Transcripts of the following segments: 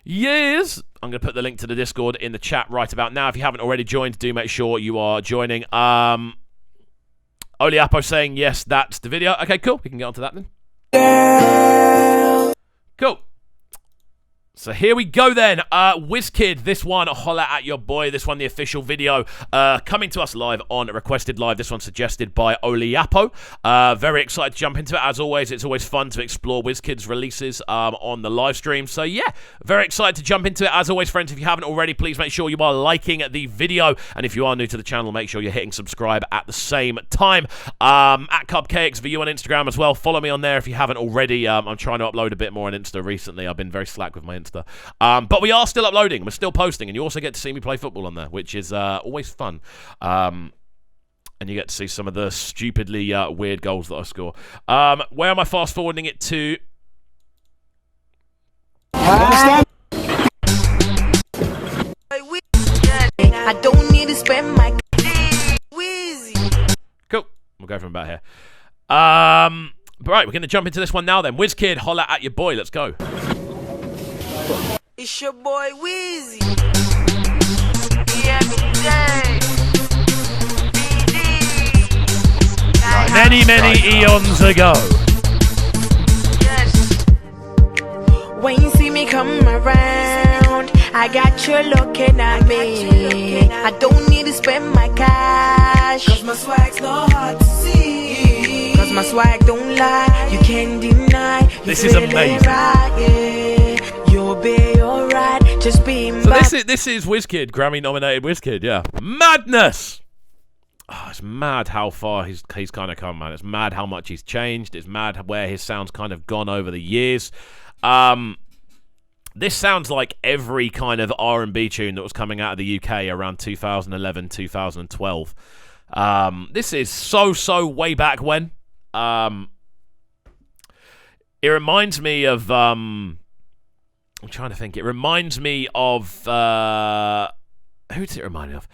Yes. I'm going to put the link to the Discord in the chat right about now. If you haven't already joined, do make sure you are joining. Oliapo saying, yes, that's the video. Okay, cool. We can get on to that then. Cool. So here we go then. Wizkid, this one, Holla at Your Boy. This one, the official video, coming to us live on Requested Live. This one suggested by Oliapo. Very excited to jump into it. As always, it's always fun to explore Wizkid's releases on the live stream. So yeah, very excited to jump into it. As always, friends, if you haven't already, please make sure you are liking the video. And if you are new to the channel, make sure you're hitting subscribe at the same time. At KXVU on Instagram as well. Follow me on there if you haven't already. I'm trying to upload a bit more on Insta recently. I've been very slack with my Insta. But we are still uploading. We're still posting. And you also get to see me play football on there, which is always fun. And you get to see some of the stupidly weird goals that I score. Where am I fast forwarding it to? I don't need to spend my Cool. We'll go from about here. But right, we're going to jump into this one now then. Wizkid, Holla at Your Boy. Let's go. It's your boy Wizzy. Many eons ago. Yes. When you see me come around, I got you looking at me. I don't need to spend my cash, cause my swag's not hard to see. Cause my swag don't lie, you can't deny. This is amazing. Right, yeah. You'll be alright, just be so this is Wizkid, Grammy nominated Wizkid, yeah. Madness! Oh, it's mad how far he's kind of come, man. It's mad how much he's changed. It's mad where his sound's kind of gone over the years. This sounds like every kind of R&B tune that was coming out of the UK around 2011, 2012. This is so way back when. It reminds me of... I'm trying to think. It reminds me of... who does it remind me of?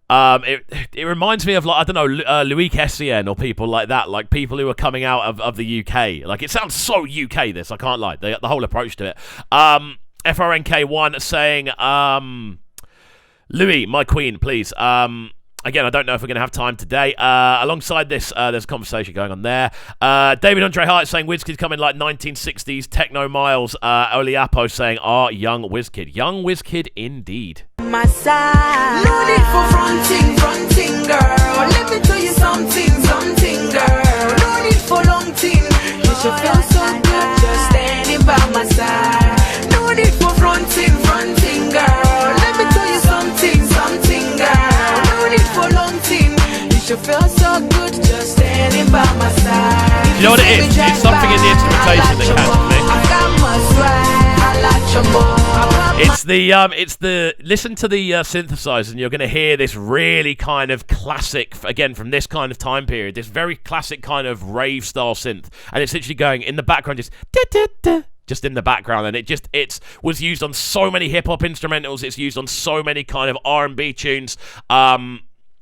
It reminds me of, like, I don't know, Louis Kessian or people like that, like people who are coming out of the UK. Like, it sounds so UK, this, I can't lie. The whole approach to it. FRNK1 saying, Louis, my queen, please. Again, I don't know if we're going to have time today. Alongside this, there's a conversation going on there. David Andre Hart saying Wizkid's coming like 1960s techno miles. Oliapo saying, young Wizkid. Young Wizkid indeed. My side. No need for fronting, girl. Let me tell you something, girl. No need for long thing. You should feel so good just standing by my side. No need for fronting, girl. Let me tell you something, girl. No need for long thing. You should feel so good just standing by my side. You know what it is? It's something in the instrumentation that catches me. I got my swag. I like your boy. It's the listen to the synthesizer, and you're going to hear this really kind of classic, again from this kind of time period, this very classic kind of rave style synth, and it's literally going in the background, just in the background, and it was used on so many hip hop instrumentals. It's used on so many kind of R&B tunes.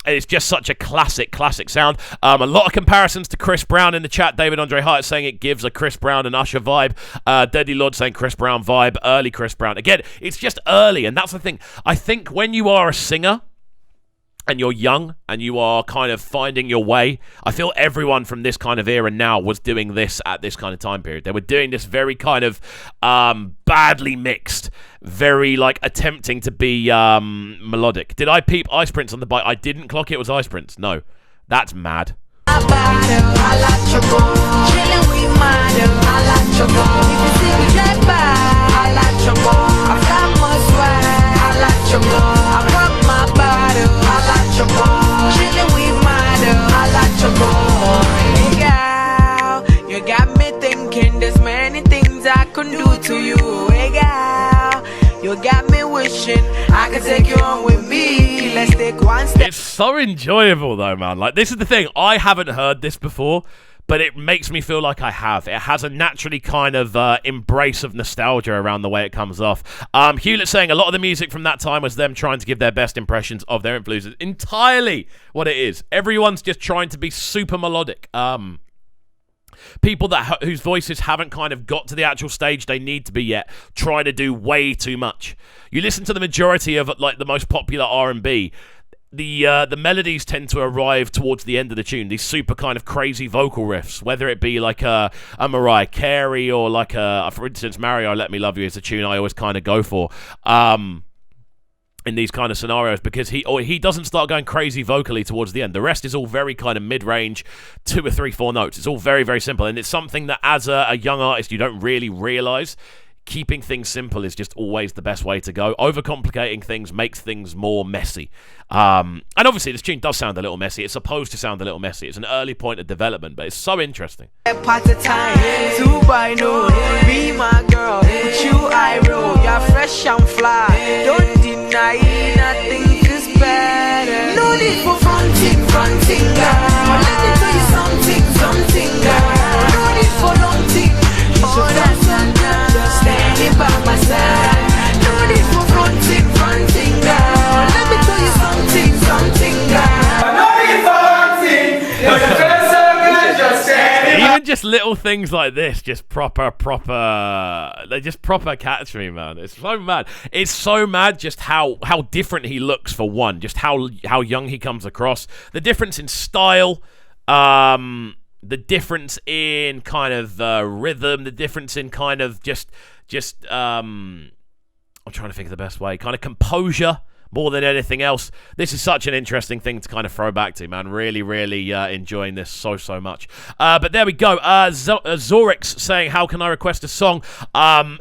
And it's just such a classic sound. A lot of comparisons to Chris Brown in the chat. David Andre Hart saying it gives a Chris Brown and Usher vibe. Deadly Lord saying Chris Brown vibe. Early Chris Brown. Again, it's just early, and that's the thing. I think when you are a singer and you're young and you are kind of finding your way, I feel everyone from this kind of era now was doing this at this kind of time period. They were doing this very kind of badly mixed, very like attempting to be melodic. Did I peep Ice Prince on the bike? I didn't clock it was Ice Prince. No, that's mad. You got me thinking there's many things I can do to you. Hey girl, you got me wishing I could take you on with me. Let's take one step. It's so enjoyable though, man. Like, this is the thing. I haven't heard this before, but it makes me feel like I have. It has a naturally kind of embrace of nostalgia around the way it comes off. Hewlett saying a lot of the music from that time was them trying to give their best impressions of their influences. Entirely what it is. Everyone's just trying to be super melodic. people whose voices haven't kind of got to the actual stage they need to be yet, trying to do way too much. You listen to the majority of like the most popular R&B, the melodies tend to arrive towards the end of the tune. These super kind of crazy vocal riffs, whether it be like a Mariah Carey or like for instance, Mario Let Me Love You is a tune I always kind of go for. In these kind of scenarios, because he doesn't start going crazy vocally towards the end. The rest is all very kind of mid-range, 2 or 3, 4 notes. It's all very, very simple, and it's something that as a young artist you don't really realize. Keeping things simple is just always the best way to go. Overcomplicating things makes things more messy. And obviously this tune does sound a little messy. It's supposed to sound a little messy. It's an early point of development, but it's so interesting. Part of time, two by no, be my girl, with you I roll, you're fresh and fly, don't deny nothing is better. No need for fronting, girl, let me tell you something, girl. No need for long thing, just standing by my side. No need for fronting, girl, let me tell you something, girl. No need for fronting, just standing. Even just little things like this, just proper, they just proper catch me, man. It's so mad. It's so mad just how different he looks, for one. Just how young he comes across. The difference in style, the difference in kind of rhythm, the difference in kind of just I'm trying to think of the best way, kind of composure. More than anything else, this is such an interesting thing to kind of throw back to, man. Really, really enjoying this so much. But there we go. Zorix saying, how can I request a song?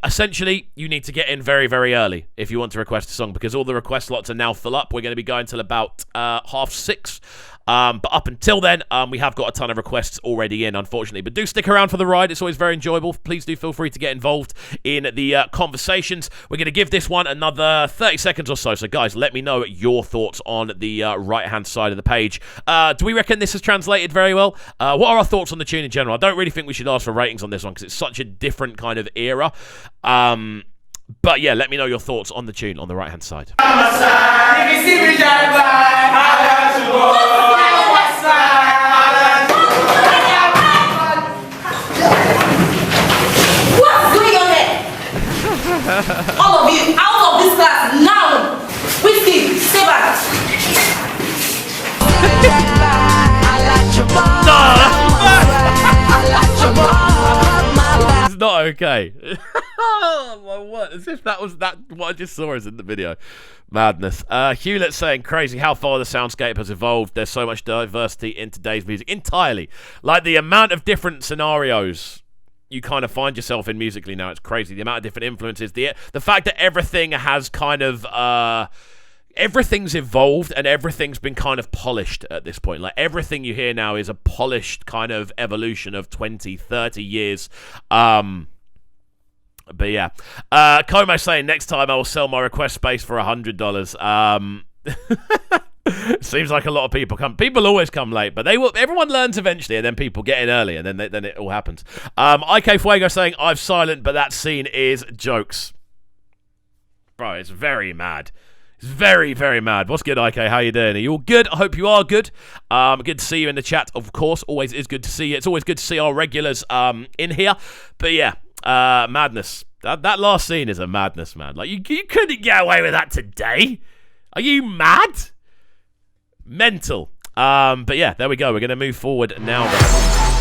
Essentially, you need to get in very, very early if you want to request a song, because all the request slots are now full up. We're going to be going till about 6:30. But up until then, we have got a ton of requests already in, unfortunately. But do stick around for the ride. It's always very enjoyable. Please do feel free to get involved in the conversations. We're going to give this one another 30 seconds or so. So, guys, let me know your thoughts on the right-hand side of the page. Do we reckon this is translated very well? What are our thoughts on the tune in general? I don't really think we should ask for ratings on this one because it's such a different kind of era. But yeah, let me know your thoughts on the tune on the right-hand side. What's going on there? All of you, out of this class now! Wizkid, stay back! It's not okay. What? As if that was what I just saw is in the video. Madness. Hewlett saying, crazy how far the soundscape has evolved. There's so much diversity in today's music. Entirely. Like the amount of different scenarios you kind of find yourself in musically now. It's crazy. The amount of different influences. The fact that everything has kind of... everything's evolved and everything's been kind of polished at this point. Like everything you hear now is a polished kind of evolution of 20, 30 years. But yeah, Como saying, next time I will sell my request space for $100. Seems like a lot of people come. People always come late, but they will. Everyone learns eventually, and then people get in early, and then it all happens. IK Fuego saying, I'm silent, but that scene is jokes. Bro, it's very mad. It's very, very mad. What's good, IK? How you doing? Are you all good? I hope you are good. Good to see you in the chat, of course. Always is good to see you. It's always good to see our regulars in here. But yeah, madness. That last scene is a madness, man. Like, you couldn't get away with that today. Are you mad? Mental. But yeah, there we go. We're going to move forward now, then.